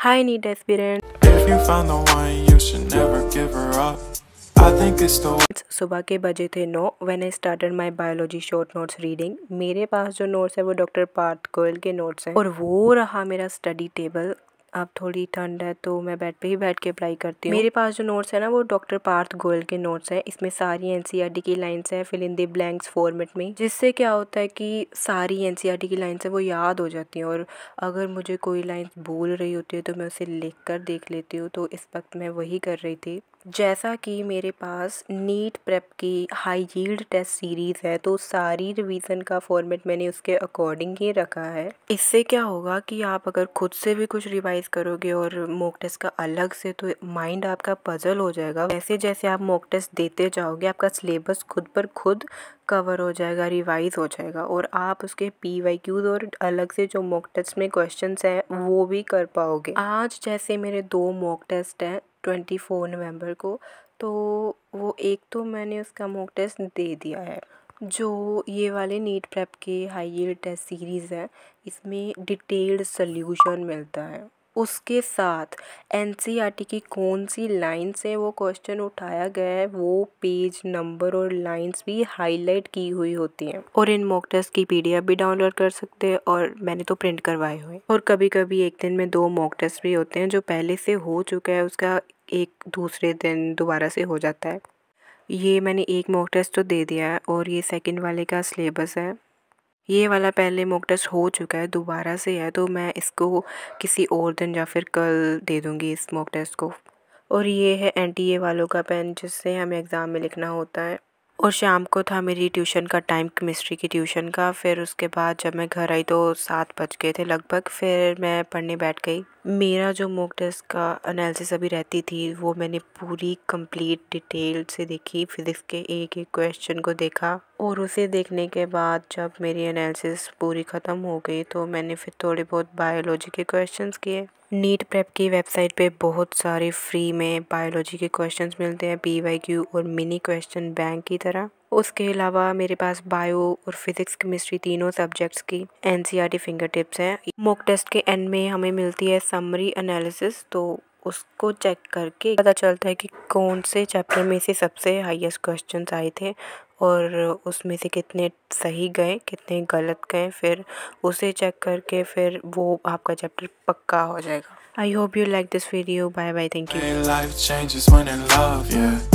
Hi, NEET aspirant. If you found the one, you should never give her up. I think it's the सुबह के बजे थे 9 when I started my biology short notes reading. मेरे पास जो notes है वो doctor Partha Goyal के notes हैं और वो रहा मेरा स्टडी टेबल। अब थोड़ी ठंड है तो मैं बेड पे ही बैठ के अप्लाई करती हूँ। मेरे पास जो नोट्स है ना वो डॉक्टर पार्थ गोयल के नोट्स हैं। इसमें सारी एनसीईआरटी की लाइंस हैं fill in the blanks format में, जिससे क्या होता है कि सारी एनसीईआरटी की लाइंस है वो याद हो जाती हैं और अगर मुझे कोई लाइंस भूल रही होती है तो मैं उसे लिख कर देख लेती हूँ। तो इस वक्त मैं वही कर रही थी। जैसा कि मेरे पास नीट प्रेप की हाई यील्ड टेस्ट सीरीज़ है तो सारी रिवीजन का फॉर्मेट मैंने उसके अकॉर्डिंग ही रखा है। इससे क्या होगा कि आप अगर खुद से भी कुछ रिवाइज करोगे और मॉक टेस्ट का अलग से, तो माइंड आपका पजल हो जाएगा। जैसे जैसे आप मॉक टेस्ट देते जाओगे आपका सिलेबस खुद पर खुद कवर हो जाएगा, रिवाइज हो जाएगा और आप उसके PYQs और अलग से जो मॉक टेस्ट में क्वेश्चंस हैं वो भी कर पाओगे। आज जैसे मेरे 2 मॉक टेस्ट हैं 24 नवंबर को, तो वो एक तो मैंने उसका मॉक टेस्ट दे दिया है। जो ये वाले नीट प्रेप के हाई यील्ड टेस्ट सीरीज़ है इसमें डिटेल्ड सॉल्यूशन मिलता है। उसके साथ एनसीईआरटी की कौन सी लाइन से वो क्वेश्चन उठाया गया है वो पेज नंबर और लाइंस भी हाईलाइट की हुई होती हैं और इन मॉक टेस्ट की PDF भी डाउनलोड कर सकते हैं और मैंने तो प्रिंट करवाए हुए। और कभी कभी एक दिन में 2 मॉक टेस्ट भी होते हैं, जो पहले से हो चुका है उसका एक दूसरे दिन दोबारा से हो जाता है। ये मैंने एक मॉक टेस्ट तो दे दिया है और ये सेकंड वाले का सिलेबस है। ये वाला पहले मॉक टेस्ट हो चुका है, दोबारा से है तो मैं इसको किसी और दिन या फिर कल दे दूँगी इस मॉक टेस्ट को। और ये है NTA वालों का पेन जिससे हमें एग्ज़ाम में लिखना होता है। और शाम को था मेरी ट्यूशन का टाइम, केमिस्ट्री की ट्यूशन का। फिर उसके बाद जब मैं घर आई तो 7 बज गए थे लगभग, फिर मैं पढ़ने बैठ गई। मेरा जो मॉक टेस्ट का एनालिसिस अभी रहती थी वो मैंने पूरी कंप्लीट डिटेल से देखी, फिज़िक्स के एक एक क्वेश्चन को देखा और उसे देखने के बाद जब मेरी एनालिसिस पूरी ख़त्म हो गई तो मैंने फिर थोड़े बहुत बायोलॉजी के क्वेश्चंस किए। नीट प्रेप की वेबसाइट पे बहुत सारे फ्री में बायोलॉजी के क्वेश्चंस मिलते हैं, PYQ और मिनी क्वेश्चन बैंक की तरह। उसके अलावा मेरे पास बायो और फिज़िक्स केमिस्ट्री तीनों सब्जेक्ट्स की NCERT फिंगर टिप्स हैं। मॉक टेस्ट के एंड में हमें मिलती है समरी एनालिसिस, तो उसको चेक करके पता चलता है कि कौन से चैप्टर में से सबसे हाईएस्ट क्वेश्चंस आए थे और उसमें से कितने सही गए कितने गलत गए। फिर उसे चेक करके फिर वो आपका चैप्टर पक्का हो जाएगा। I hope you like this video. Bye bye, thank you. life changes when in love, yeah.